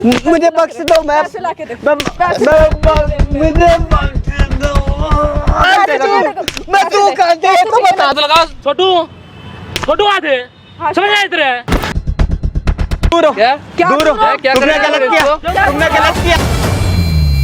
मुझे बख्श दो, मैं मुझे बख्श दो। मैं तू कर दे तो बता तो लगा छोटू छोटू आधे समझ आए तेरे दूर हो, क्या दूर हो, क्या तुमने कर गलत किया, तुमने गलत किया।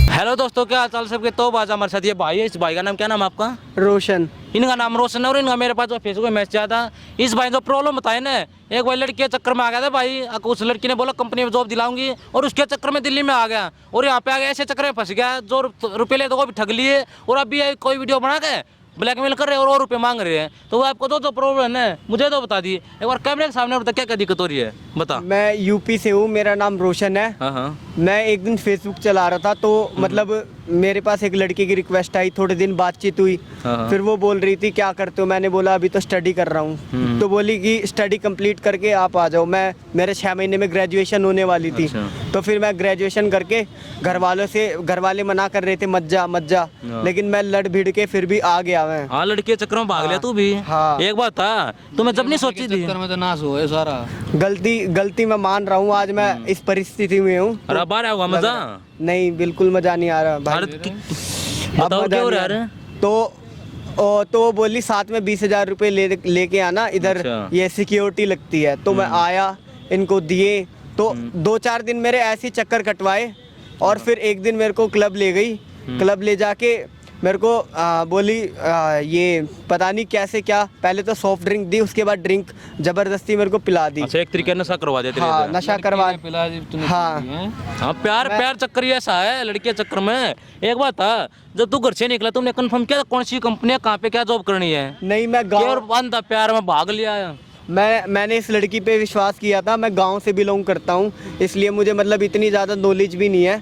हेलो दोस्तों, क्या हाल चाल सबके। तो बाजा हमारे साथ ये भाई है। इस भाई का नाम क्या नाम है आपका? रोशन। इनका नाम रोशन है और इनका मेरे पास जो फेसबुक पे मैसेज आया था। इस भाई जो प्रॉब्लम बताए ना, एक भाई लड़की के चक्कर में आ गया था भाई। उस लड़की ने बोला कंपनी में जॉब दिलाऊंगी और उसके चक्कर में दिल्ली में आ गया और यहाँ पे आ गया, ऐसे चक्कर में फंस गया। जो रुपये ले तो वो भी ठग लिए और अभी कोई वीडियो बना के ब्लैकमेल कर रहे हैं और रुपये मांग रहे हैं। तो वो आपको जो प्रॉब्लम है मुझे तो बता दिए एक बार कैमरे के सामने, बता क्या क्या दिक्कत हो रही है, बता। मैं यूपी से हूँ, मेरा नाम रोशन है। हाँ। मैं एक दिन फेसबुक चला रहा था तो मतलब मेरे पास एक लड़की की रिक्वेस्ट आई, थोड़े दिन बातचीत हुई। हाँ। फिर वो बोल रही थी क्या करते हो, मैंने बोला अभी तो स्टडी कर रहा हूँ। तो बोली कि स्टडी कंप्लीट करके आप आ जाओ। मेरे 6 महीने में ग्रेजुएशन होने वाली थी। अच्छा। तो फिर मैं ग्रेजुएशन करके घर वाले मना कर रहे थे मत जा, लेकिन मैं लड़ भिड़ के फिर भी आ गया मैं। हाँ, लड़के चक्कर में भाग लिया तू भी। हाँ। एक बात था, तुम्हें जब नहीं सोची थी चक्कर में तो नाश हुआ है सारा। गलती मैं मान रहा हूँ, आज मैं इस परिस्थिति में हूँ। अरे बाहर आया हुआ मजा? नहीं, बिल्कुल मजा नहीं आ रहा भाई। बताओ मजा क्या हो नहीं रहा आ है? रहा। तो वो बोली साथ में 20,000 रुपये लेके आना इधर। अच्छा। ये सिक्योरिटी लगती है। तो मैं आया, इनको दिए। तो 2-4 दिन मेरे ऐसे चक्कर कटवाए और फिर एक दिन मेरे को क्लब ले गई। क्लब ले जाके मेरे को बोली ये पता नहीं कैसे क्या, पहले तो सॉफ्ट ड्रिंक दी, उसके बाद ड्रिंक जबरदस्ती मेरे को पिला दी। अच्छा, एक तरीके नशा करवा देते हाँ, रहते हैं। नशा करवा। हाँ। हाँ, प्यार चक्कर ही ऐसा है लड़के के चक्कर में। एक बात था, जब तू घर से निकला तुमने कंफर्म किया कौन सी कंपनी है, कहाँ पे क्या जॉब करनी है? नहीं, मैं और गाँव बंदा प्यार में भाग लिया। मैंने इस लड़की पे विश्वास किया था। मैं गांव से बिलोंग करता हूँ, इसलिए मुझे मतलब इतनी ज़्यादा नॉलेज भी नहीं है।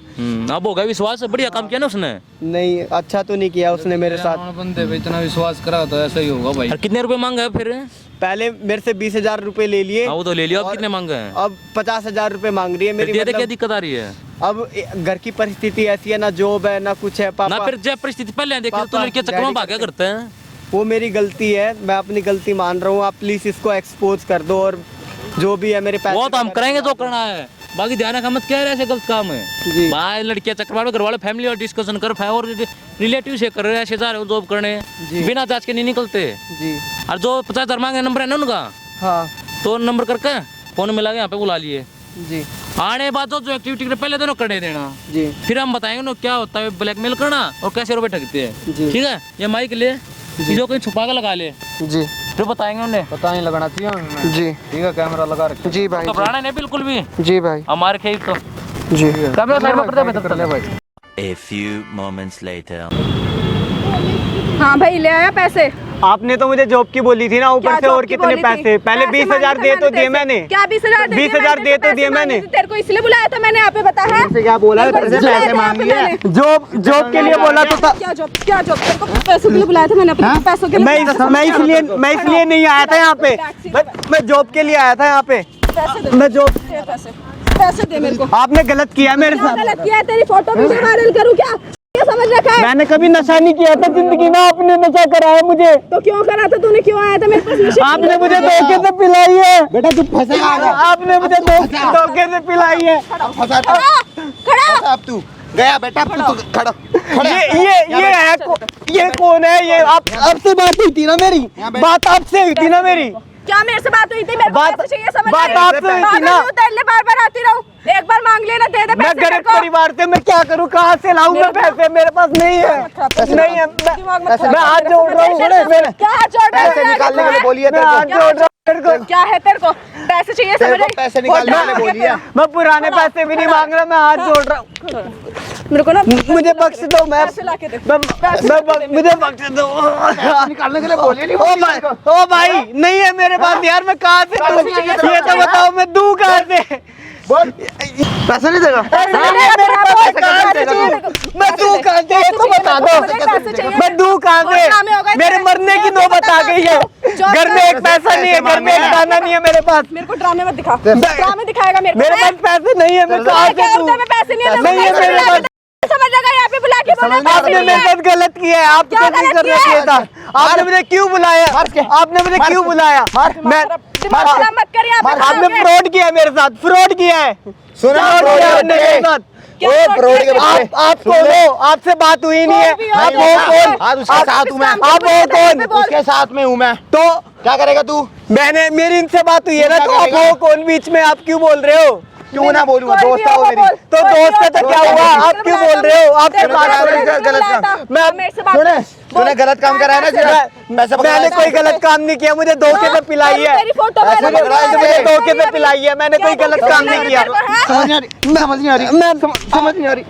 अब हो गया विश्वास, बढ़िया काम किया ना उसने। नहीं, अच्छा तो नहीं किया उसने मेरे साथ। बंदे पे इतना विश्वास करा तो ऐसा ही होगा भाई। और कितने रुपए मांगा है फिर? पहले मेरे से 20,000 रुपये ले लिए। हाँ, वो तो ले लिया। अब और कितने मांगे हैं? अब 50,000 रुपये मांग रही है मेरी। क्या मतलब दिक्कत आ रही है? अब घर की परिस्थिति ऐसी है, ना जॉब है ना कुछ है। ना पापा, फिर जब परिस्थिति पहले देखी तो पापा, लड़के चक्कर में डैडी भाग्या करते हैं। वो मेरी गलती है, मैं अपनी गलती मान रहा हूँ। आप प्लीज़ इसको एक्सपोज कर दो और जो भी है मेरे पैसे। वो तो हम करेंगे जो करना है, बाकी ध्यान रखा मत क्या है ऐसे गलत काम है जी। भाई। लड़कियां चक्कर में घर वाले फैमिली और डिस्कशन कर और रिलेटिव से कर रहे हैं, ऐसे जा रहे हो जॉब करने बिना जांच के नहीं निकलते जी। और जो 50,000 मांगे नंबर है ना उनका, हाँ तो नंबर करके फोन मिला के यहाँ पे बुला लिए। जी आने बाद जो एक्टिविटी के पहले दोनों करने देना, जी। फिर हम बताएंगे ना क्या होता है ब्लैकमेल करना और कैसे रुपए ठगते हैं। जी। ठीक है, ये माइक ले, चीजों कहीं छुपा के लगा ले, जी। फिर बताएंगे उन्हें। पता नहीं लगाना चाहिए हमें। जी ठीक है, कैमरा लगा रखे। जी भाई। घबराना नहीं बिल्कुल भी, जी भाई। हमारे खेत तो जी। कैमरा साइड में कर दे भाई। A few moments later. हाँ भाई, ले आया पैसे? आपने तो मुझे जॉब की बोली थी ना, ऊपर से और कितने पैसे? पहले 20,000 दे तो दिए मैंने। क्या 20,000? 20,000 दे तो दिए मैंने। तेरे को इसलिए बुलाया था मैंने यहाँ पे, बता है? क्या बोला है? पैसे मांगी है। जॉब के लिए बोला तो था। क्या जॉब? तेरे को पैसों के लिए बुलाया था मैंने, अपने पैसों के लिए। मैं इसलिए नहीं आया था यहाँ पे। मैं जॉब के लिए आया था यहाँ पे। मैं जॉब। पैसे दे मेरे को। आपने गलत किया मेरे साथ। गलत किया? तेरी फोटो वीडियो वायरल करूँ क्या? क्या समझ रखा है? मैंने कभी नशा नहीं किया था जिंदगी में, आपने नशा कराया मुझे। तो क्यों करा था? तूने क्यों आया था मेरे पास? नशे आपने मुझे धोखे से पिलाई है। बेटा तू फंसेगा। आपने मुझे धोखे से पिलाई है। खड़ा। अब तू गया बेटा, तू खड़ा। ये कौन है? ये आपसे बात हुई थी ना मेरी? बात आपसे हुई थी ना मेरी? क्या मेरे से बात हुई थी? मेरे को पैसे चाहिए, समझ बात रही? आपसे हुई थी ना? तेरे बार आती रहूं, एक बार मांग लेना, दे दे मैं पैसे गरीब मेरे को। परिवार से, मैं क्या करूं? कहाँ से लाऊं मैं पैसे? मेरे पास नहीं है। नहीं है। मैं हाथ जोड़ रहा हूँ। क्या हाथ जोड़ रहा है? पैसे निकालने के लिए बोलिए मैं हाथ जोड़ रहा हूँ। क्या है तेरे को? पैसे चाहिए, समझ रही? पैसे निकालने के लिए बोलिए। मैं पुराने पैसे भी नहीं मांग रहा, मैं हाथ जोड़ रहा हूँ। मेरे को ना मुझे बख्श दो। पैसे लाके दे। मुझे बख्श दो। निकालने के लिए बोलिए नहीं। ओ भाई, नहीं है मेरे पास यार। मैं कहाँ से दूं? ये तो बताओ, मैं दूं कहाँ से? बोल, पैसे नहीं देगा। मैं दूं कहाँ से? ये तो बता दो। मैं दूं कहाँ से? मेरे मरने की नौबत आ गई है। घर में एक पैसा नहीं है, घर में एक दाना नहीं है मेरे पास। मेरे को ड्रामे मत दिखा। ड्रामे दिखाएगा मेरे को? मेरे पास पैसे नहीं है, मैं कहाँ से दूं? पैसे नहीं है। नहीं है मेरे पास। समझ लगा यहाँ पे बुला के बोला आपने मेरे साथ गलत किया है। आप क्या नहीं गलत करना किया है? चाहिए था। आपने मुझे क्यों बुलाया? आपने मुझे क्यों बुलाया? मैं दिमाग खराब मत कर यहाँ पे। आपने फ्रॉड किया है मेरे साथ, फ्रॉड किया है, सुना फ्रॉड किया है आपने मेरे साथ। क्या ओए, फ्रॉड फ्रॉड के किया? बच्चे। आप कौन हो? आपसे बात हुई नहीं है। कोई भी हो, आप हो कौन? आज उसके साथ हूँ मैं। आप हो कौन? उसके साथ में हूँ मैं। तो क्या करेगा तू? मैंने मेरी इनसे बात हुई है ना, क्या तो आप करेगा? हो कौन बीच में? आप क्यों बोल रहे हो? क्यों ना बोलूंगा, कोई दोस्त भी है वो हो, मेरी। बोल। तो कोई भी दोस्त है हो, तो क्या दोस्त हुआ? है। आप क्यों बोल रहे हो? आपसे तेरे बात को कर रहे मैंने हो। गलत बुलाया काम। था। मैं- मेरे से बात सुने, बोल। तूने गलत काम करा है ना तेरा? पैसे पकड़ा मैंने है। कोई गलत काम नहीं किया, मुझे धोखे से पिलाई है। तेरी फोटो ऐसे वायरल लग रहा है हो मुझे रही है। धोखे से पिलाई है, मैंने कोई क्या गलत धोखे से काम नहीं पिलाई किया। है तेरे को, हाँ? समझ नहीं आ रही, समझ नहीं आ रही, मैं समझ नहीं आ रही।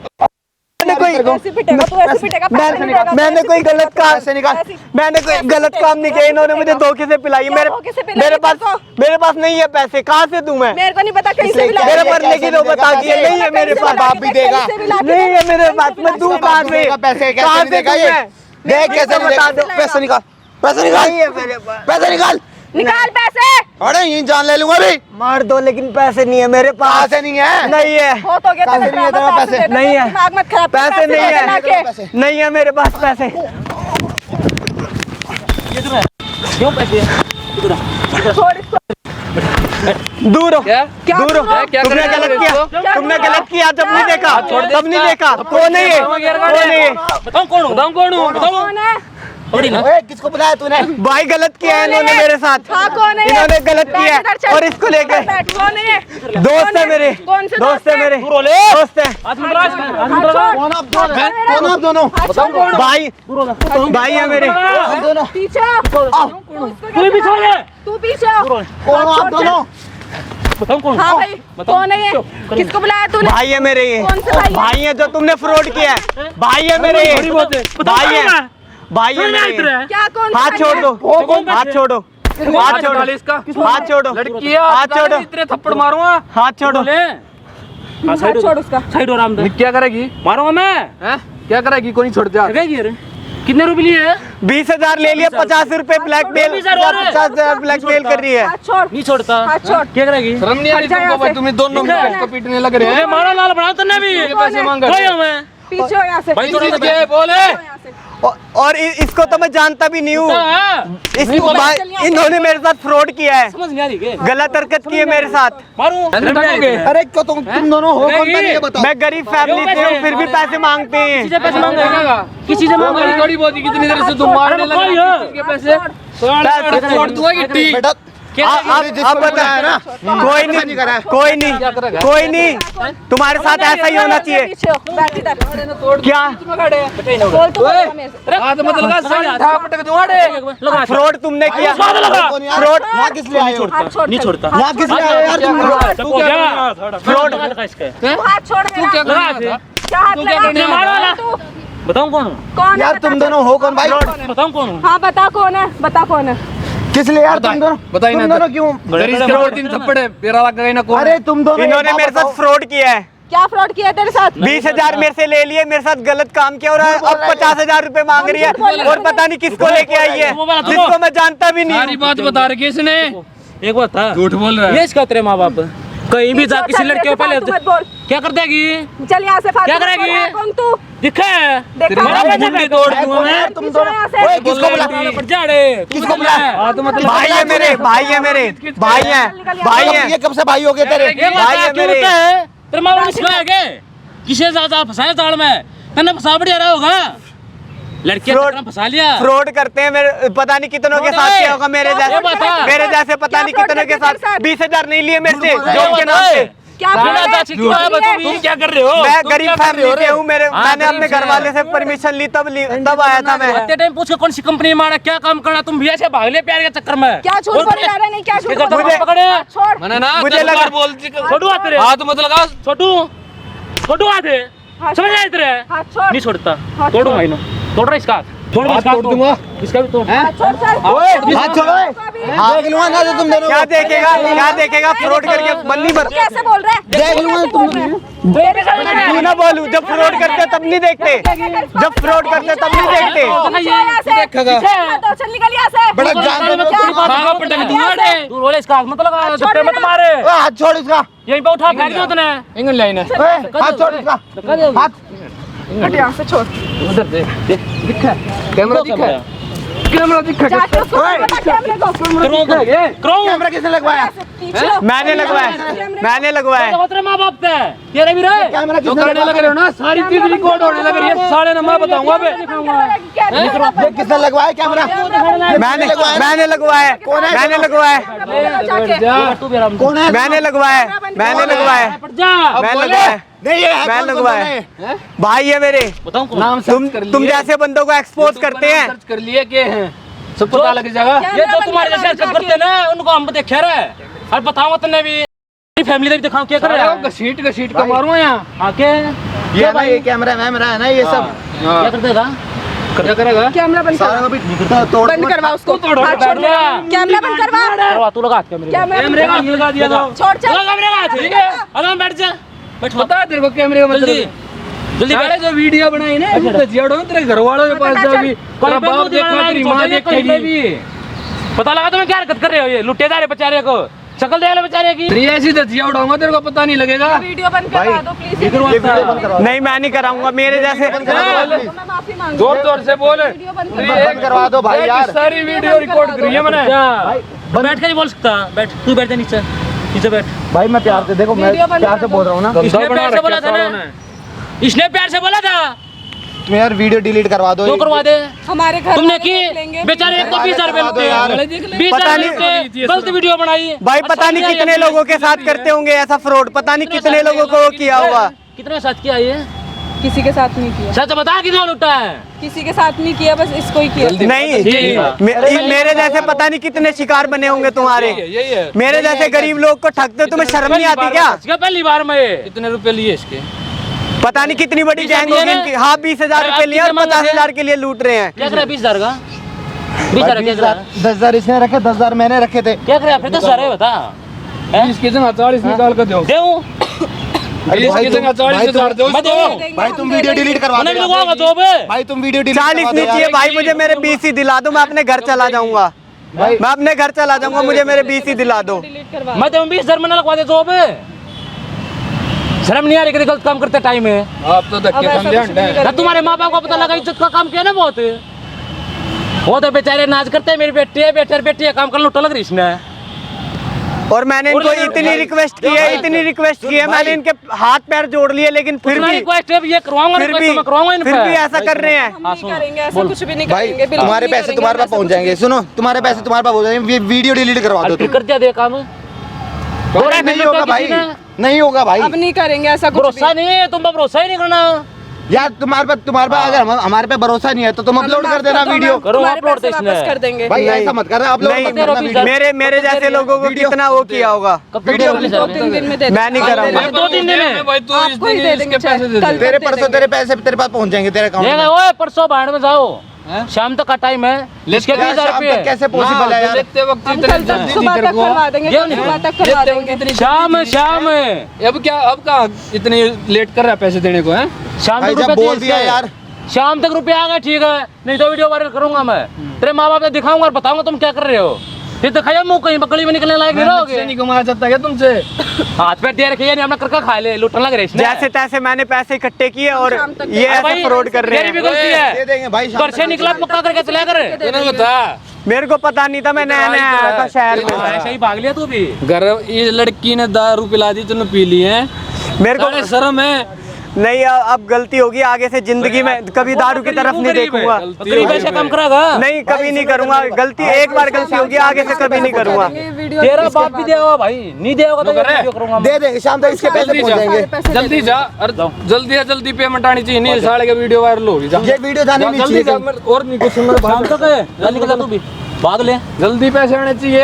मैंने कोई ऐसे पिटेगा तू, ऐसे पिटेगा, पैसे नहीं देगा, मैंने ऐसे कोई पिटेगा गलत तू, काम ऐसे निकाल। ऐसे- मैंने कोई ऐसे गलत पिटेगा, काम नहीं किया, ऐसे इन्होंने मुझे पिटेगा। धोखे से पिलाई है। क्या धोखे से पिलाई मेरे है तेरे मेरे पास नहीं है पैसे, कहाँ से दूं मैं? मेरे को नहीं पता कहीं से इसलिए भी क्या ला मेरे के पर दे। लेकिन वो बता दिया नहीं है मेरे पास। बाप भी देगा। कहीं से भी ला के नहीं दे। है मेरे कहीं पास, से भी मैं ला दूं के दे। कहाँ से? पैसे कैसे कहाँ नहीं से देगा दूं ये? मैं? देख कैसे नहीं बता देगा? दो। पैसे निकाल, पैसे निकाल, नहीं है मेरे पास। पैसे निकाल। निकाल पैसे। अरे ये जान ले लूंगा अभी। मार दो, लेकिन पैसे नहीं है मेरे कहाँ पास। से नहीं है? नहीं है, हो तो गया पैसे तेरा नहीं है तेरा, ड्रामा, पैसे। दे दे, नहीं है। दिमाग मत खराब कर, पैसे नहीं दे दे ला है, के। नहीं है मेरे पास पैसे। क्यों पैसे? छोड़ इसको। दूर हो, क्या? क्या दूर हो। दूर हो? क्या तुमने कर रहे गलत हो किया, इसको? तुमने गलत किया जब नहीं देखा, तब नहीं देखा। कौन है ये? कौन है ये? बताओ कौन हूँ? बताओ कौन हूँ? बताओ। कौन है? थोड़ी ना। ओए, किसको बुलाया तूने? भाई गलत किया है कौन है इन्होंने ये? मेरे साथ। हाँ, कौन है ये? इन्होंने गलत बैठ किया इधर चल। है और इसको लेके बैठ, कौन है ये? दोस्त कौन है मेरे, कौन से दोस्त है मेरे, दोस्त है आज मुद्रा हाथ छोड़। कौन आप दोनों? कौन आप दोनों? हाथ छोड़। भाई, भाई है मेरे। आप दोनों? पीछे आओ। तू भी पीछे वाले। तू पीछे आओ। कौन आप दोनों? बताओ कौन? हाँ भाई, कौन है ये? किसको बुलाया तूने? भाई है मेरे ये, कौन से भाई है? भाई है जो तुमने फ्रॉड किया है। भाई है मेरे ये, भाई है, भाई है मेरे ये। क्या कौन सा हाथ भाई छोड़ है? दो, हाथ छोड़ो, हाथ छोड़ो, हाथ छोड़ो, लड़की हाथ छोड़ो, इतने थप्पड़ मारूंगा। हाथ छोड़ो। हाथ छोड़ उसका। साइड हो राम क्या करेगी? मारूंगा मैं। हैं? क्या करेगी? कोई नहीं छोड़ दिया। कितने रुपए लिए? 20,000 ले लिया, 50 रुपए ब्लैकमेल, 50,000 ब्लैकमेल कर रही है। हाथ छोड़। नहीं छोड़ता। हाथ छोड़। क्या करेगी? शर्म नहीं आ रही हट जा तुमको यहाँ भाई? से। तुम्हें दोनों ठीक है। इसको पीटने लग रहे हैं। मारा लाल बना तन्ने भी। पैसे मांग रहे कोई हूँ मैं। पीछे हो यहाँ से। भाई किस थोड़ा चीज सा के बोले? यहाँ से। और इसको तो मैं जानता भी नहीं हूँ। इसको भाई इन्होंने मेरे साथ फ्रॉड किया है, समझ नहीं आ रही क्या? गलत हरकत की है मेरे साथ। मारूं? अरे क्यों तुम दोनों हो कौन? पहले ये बताओ। मैं गरीब फैमिली से हूँ, फिर भी पैसे मांगते हैं। किसी से पैसे मांगेगा? किसी से मांगेगा? थोड़ी बहुत कितनी देर से तुम मारने अरे लगे? कोई है? किसके पैसे? पैसे छोड़ दूंगा गिट्टी। बेटा, आप बता ना, कोई नहीं, कोई नहीं, कोई नहीं, तुम्हारे साथ ऐसा ही होना चाहिए। पीछे हो, बैठ इधर। क्या बोल तू बोल मेरे से। हाथ मत लगा, साड़ी उठा पटक दूंगा रे। फ्रॉड तुमने किया? फ्रॉड यहाँ किस लिए आए हो? हाथ छोड़। नहीं छोड़ता। यहाँ किस लिए आए हो यार तुम? सबको क्या? फ्रॉड तू हाथ छोड़ मेरा। क्या लगा करना थे? था? क्या हाथ लगा? करने मारा? तू बताऊं कौन हूँ? कौन है? यार बता तुम चल। दोनों हो कौन भाई? बताऊं कौन हूँ? हाँ बता कौन है, बता कौन है। किस लिए यार तुम दोनों? बताई ना तुम दोनों क्यों? अरे इसके 2-3 थप्पड़ है, तेरा लग गई ना कौन? अरे तुम दोनों इन्होंने एक मेरे बात साथ फ्रॉड किया है। क्या फ्रॉड किया है तेरे साथ? 20,000 मेरे से ले लिए, मेरे साथ गलत काम किया और अब 50,000 रुपए मांग रही है और पता नहीं किसको लेके आई है, जिसको मैं जानता भी नहीं सारी हूँ। बात बता रही इसने। एक बात था। झूठ बोल रहा है। ये इसका तेरे माँ बाप कहीं भी जा किसी लड़के को पहले तू मत बोल। क्या कर देगी? चल यहाँ से फालतू क्या मत बोल। करेगी? है कौन तू? दिखा है? देखा मेरा है? पैसा मैं तोड़ दूंगा मैं। तुम पीछे दोनों यहाँ से। ओए, किसको बुला? पड़ जा रे। किसको बुला? भाई है मेरे, भाई है मेरे, भाई है, भाई है। ये कब से भाई हो गए तेरे? ये भाई है बात क्यों मेरे। होता है? तेरे माँ बाप ने सिखाया क्या? किसे ज्यादा फंसाया जाल में? मैंने फंसा बढ़िया रहा होगा। लड़की फ्रॉड- फंसा लिया। फ्रॉड करते हैं मेरे, पता नहीं कितनों के साथ किया होगा मेरे ये बता। जैसे, मेरे जैसे पता नहीं क्या कितनों के फ्रॉड करते साथ। हैं 20,000 नहीं लिए मेरे से झूठ बोल रहे जॉब हो। के नाम से। क्या फ्रॉड है? तुम क्या कर रहे हो? मैं तुम गरीब क्या कर रहे फैमिली हो से रे? हूँ, मेरे हाँ, मैंने अपने गरीब घर से। वाले से परमिशन ली, तब आया था मैं। इतने टाइम पूछ के कौन सी कंपनी में मारा, क्या काम करना? तुम भी ऐसे भाग ले प्यार के चक्कर में। क्या झूठ और बोल क्या- रहा है? नहीं क्या झूठ इसके बोल घर रहा है? पकड़े। हाथ छोड़। मैंने ना मुझे 10 लगा- बार बोल छोटू हाथ रे। हाथ मत लगा। छोटू छोटू हाथ है। हाथ समझ छोड़। आए तेरे? हाथ छोड़। नहीं छोड़ता। हाथ तोड़ूंगा छोड़। इन्हों। तोड़ रहा इसका हाथ। तोड़ हाथ इसका तोड़ दूंगा। इसका भी तोड़। हाथ छोड़ चल। हाथ छोड़ो। देख लूंगा ना जो तुम दोनों। क्या देखेगा, क्या देखेगा? फ्रॉड करके मन नहीं भर। कैसे बोल रहा है? देख लूंगा कैसे तुम बोल रहा है? क्यों ना बोलूं? जब फ्रॉड करते तब नहीं देखते, जब फ्रॉड करते तब नहीं देखते। पीछे यहाँ से। देखेगा। पीछे मत हो, चल निकल यहाँ से। बड़ा जान दे क्या? भागा पटक दूंगा रे। तू रोले इसका हाथ मत लगा, छोड़ धक्के मत देना। मारे। हाथ छोड़ इसका। यहीं पे उठा फेंक दिया तूने। इंगन लाइन है। हाथ छोड़ इसका। हाथ हट यहाँ से छोड़। उधर देख, देख दिखा कैमरा दिखा। कैमरा दिखा जाके उसको बता कैमरे को कैमरा किसने लगवाया? मैंने लगवाया, मैंने लगवाया। तेरे माँ बाप थे तेरे भी रहे कैमरा जो किसने करने लग रहे हो ना सारी चीज रिकॉर्ड होने लग रही है सारे ना मैं बताऊंगा बे ये किसने लगवाया कैमरा? मैंने मैंने लगवाया, मैंने लगवाया, तू भी आराम कौन है? मैंने लगवाया, मैंने लगवाया, पड़ जा मैंने लगवाया। नहीं ये है मैं कौन? लगवाया। कौन है? भाई है मेरे। बताऊं कौन? नाम सर्च कर लिए तुम जैसे बंदों को एक्सपोज करते हैं। सर्च कर लिए के हैं सब पता लग जाएगा। ये जो तुम्हारे जैसे हरकत करते हैं ना उनको हम देखे रहे और बताऊंगा तुमने भी फैमिली ने भी दिखाऊं क्या कर रहे हो घसीट का मारूंगा यहाँ आके ये ना ये कैमरा मैमरा है ना ये सब क्या कर देगा क्या करेगा? कैमरा बंद सारा करवा अभी तोड़ बंद करवा उसको हाथ छोड़ दे कैमरा बंद करवा करवा तू लगा कैमरे कैमरे का लगा दिया था छोड़ चल लगा कैमरे का ठीक है आराम बैठ जा बैठ बता तेरे को कैमरे का जल्दी मतलब जल्दी सारे जो वीडियो बनाई ना तो जेड़ो तेरे घर वालों के पास जाओगी तेरा बाप देखा तेरी माँ देखेगी पता लगा तुम्हें क्या हरकत कर रहे हो ये लुटेदार बेचारे को शक्ल देख लो बेचारे की तेरी ऐसी दजिया उठाऊंगा तेरे को पता नहीं लगेगा। वीडियो बंद करवा दो प्लीज ये वीडियो बंद करवा नहीं मैं नहीं कराऊंगा मेरे जैसे। मैं माफी मांगू जोर जोर से बोल वीडियो बंद बंद करवा दो भाई यार। सारी वीडियो रिकॉर्ड करी है मैंने। बैठ कर नहीं बोल सकता बैठ तू बैठ जा नीचे नीचे बैठ भाई मैं प्यार से देखो मैं वीडियो बंद प्यार से बोल रहा हूँ ना। इसने प्यार से बोला था ना इसने प्यार से बोला था तुम यार वीडियो डिलीट करवा दो। तो करवा दे हमारे घर तुमने वाले की देख लेंगे। बेचारे एक तो 20,000 रुपए लुटे यार। 20,000 पता रुपए नहीं- गलत वीडियो बनाई भाई पता नहीं कितने लोगों के साथ करते होंगे ऐसा फ्रॉड, पता नहीं कितने लोगों को किया होगा। कितने साथ किया ये किसी के साथ नहीं किया सच बता कितना लुटा है किसी के साथ नहीं किया बस इसको ही किया नहीं मेरे जैसे पता नहीं कितने शिकार बने होंगे तुम्हारे। यही है मेरे जैसे गरीब लोग को ठगते हो, तुम्हें शर्म नहीं आती क्या? पहली बार में कितने रुपए लिए इसके? पता नहीं कितनी बड़ी 20,000 गैंग होगी लिए इनकी। हाँ 20,000 रुपए लिए और 50,000 के लिए लूट रहे हैं। क्या करे 20,000 का 20,000 क्या करे 10,000 इसने रखे 10,000 मैंने रखे थे। क्या करे फिर तो सारे बता इसकी जगह 40 निकाल कर दो। देऊं इसकी जगह 40,000 दो मैं देऊं भाई तुम वीडियो डिलीट करवा उन्हें भी दो। लगवाऊंगा जॉब है भाई तुम वीडियो डिलीट 40 नहीं चाहिए भाई मुझे, मेरे 20 ही दिला दो, मैं अपने घर चला जाऊंगा। भाई मैं अपने घर चला जाऊंगा, मुझे मेरे 20 ही दिला दो। डिलीट करवा मैं देऊं 20,000 में ना लगवा दे जॉब है शर्म नहीं आ रही कि गलत काम करते टाइम है आप तो धक्के अब ऐसा समझे कुछ नहीं हंडे। ना तुम्हारे माँ बाप को पता लगा इज्जत का काम किया ना बहुत वो तो बेचारे नाच करते हैं मेरी बेटी है बेटी है काम कर लुटा लग रही इसने और मैंने इनको इतनी रिक्वेस्ट की है, इतनी रिक्वेस्ट की है, मैंने इनके हाथ पैर जोड़ लिए लेकिन फिर भी रिक्वेस्ट है ये करवाऊंगा फिर रिक्वेस्ट भी मैं करवाऊंगा इन फिर पे भी ऐसा कर रहे हैं। हम नहीं करेंगे ऐसा कुछ भी नहीं भाई करेंगे बिल्कुल तुम्हारे नहीं पैसे करेंगे, तुम्हारे पास ऐसा पहुंच कुछ जाएंगे। सुनो तुम्हारे पैसे तुम्हारे पास हो जाएंगे, वीडियो डिलीट करवा दो तुम। कर दिया दे काम अरे नहीं होगा भाई, नहीं होगा भाई अब नहीं करेंगे ऐसा कुछ भरोसा नहीं है तुम पर भरोसा ही नहीं करना यार। तुम्हारे पास अगर हमारे पे भरोसा नहीं है तो तुम अपलोड कर देना वीडियो। करो तुम्हारे अपलोड पैसे इसने वापस कर देंगे भाई ऐसा मत करना, अपलोड नहीं मत करना वीडियो। मेरे जैसे लोगों को वीडियो- कितना वो किया होगा। कब तक वीडियो- दोगे 2-3 दिन में दे मैं नहीं कराऊंगा। 2-3 दिन में भाई तू इस आपको ही दिन दे इसके देंगे पैसे दे कल दे। तेरे परसों तेरे पैसे तेरे पास पहुंच जाएंगे तेरे अकाउंट ये में। ओए परसों बाहर में जाओ शाम तक का टाइम है इसके यार, 20,000 शाम तक रुपए कैसे पॉसिबल है यार? लेते वक्त हम इतने कल तक जल्दी सुबह तेरे तक को करवा देंगे ये कल नहीं- सुबह तक करवा लेते वक्त देंगे इतनी शाम जल्दी शाम अब कहाँ इतने लेट कर रहा है पैसे देने को है? शाम भाई तक जब रुपए बोल दिया इसके। यार। शाम तक रुपए आ गए ठीक है नहीं तो वीडियो वायरल करूंगा मैं तेरे माँ बाप ने दिखाऊंगा और बताऊंगा तुम क्या कर रहे हो फिर दिखाया मुंह कहीं बकली में निकलने लायक नहीं से रहोगे नहीं कमाया जाता क्या तुमसे? हाथ पैर दे रखे नहीं हमने करके खा ले लुटने लग रहे इसने। जैसे तैसे मैंने पैसे इकट्ठे किए और शाम तक ये अरे ऐसा भाई, फ्रॉड कर रहे तेरी भी हैं। गलती दे है देंगे भाई शाम घर से तक। निकला पक्का करके चला कर तूने बता मेरे को पता नहीं था, मैं नया नया आया था शहर में। ऐसे ही भाग लिया तू भी घर ये लड़की ने दारू पिला दी तूने पी ली है मेरे को साले शर्म है। नहीं अब गलती होगी, आगे से जिंदगी में कभी दारू की तरफ नहीं देखूंगा। गरीब ऐसे काम करेगा नहीं कभी नहीं करूंगा गलती, एक बार गलती होगी आगे से कभी नहीं करूंगा। वीडियो तेरा बाप भी देगा भाई नहीं देगा तो करे। वीडियो करूंगा मैं। दे देंगे शाम तक इसके पैसे जल्दी पहुंच जा। जाएंगे। जल्दी जा और जल्दी पेमेंट आनी चाहिए नहीं साले का वीडियो वायरल होगी जा ये वीडियो जाने नहीं जल्दी जा चाहिए। और नहीं कुछ सुनना शाम तक है जल्दी निकल जा तू भी भाग ले जल्दी पैसे आने चाहिए।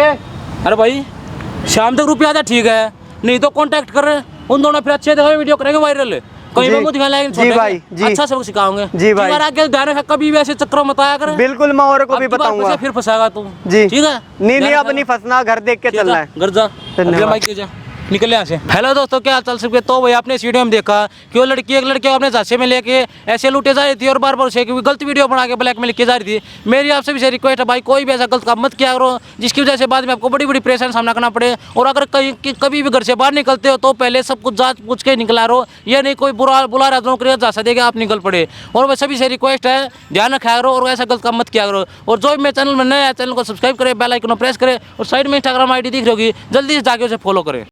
अरे भाई शाम तक रुपया था ठीक है नहीं तो कांटेक्ट कर उन दोनों फिर अच्छे दिखाए वीडियो करेंगे वायरल कहीं जी। में मुंह दिखाने लायक जी भाई, जी। अच्छा सबक सिखाओगे जी भाई। आगे ध्यान रखा कभी भी ऐसे चक्कर मत आया कर बिल्कुल मैं और को भी अब की बार बताऊंगा। फंसे, फिर फंसागा तू जी ठीक है नहीं ध्यान अब नहीं रखना। फंसना, घर देख के ठीक है, चलना है। घर जा धन्यवाद। अगले माइक के जा निकले यहाँ से। हेलो दोस्तों, क्या हाल चाल सबके। तो भाई आपने इस वीडियो में देखा कि वो लड़की एक लड़के को अपने झांसे में लेके ऐसे लूटे जा रही थी और बार बार उसे गलत वीडियो बना के ब्लैकमेल की जा रही थी। मेरी आपसे भी रिक्वेस्ट है भाई, कोई भी ऐसा गलत काम मत किया करो जिसकी वजह से बाद में आपको बड़ी बड़ी परेशानी का सामना करना पड़े। और अगर कभी भी घर से बाहर निकलते हो तो पहले सब कुछ जांच पूछ के निकला रहो, ये नहीं कोई बुला रहा नौकरी झांसा देगा आप निकल पड़े। और वह सभी से रिक्वेस्ट है, ध्यान रखा करो और ऐसा गलत काम मत किया करो। और जो भी मेरे चैनल में नया है, चैनल को सब्सक्राइब करें, बेल आइकन प्रेस करें और साइड में इंस्टाग्राम आईडी दिख रही होगी, जल्दी से जाके उसे फॉलो करें।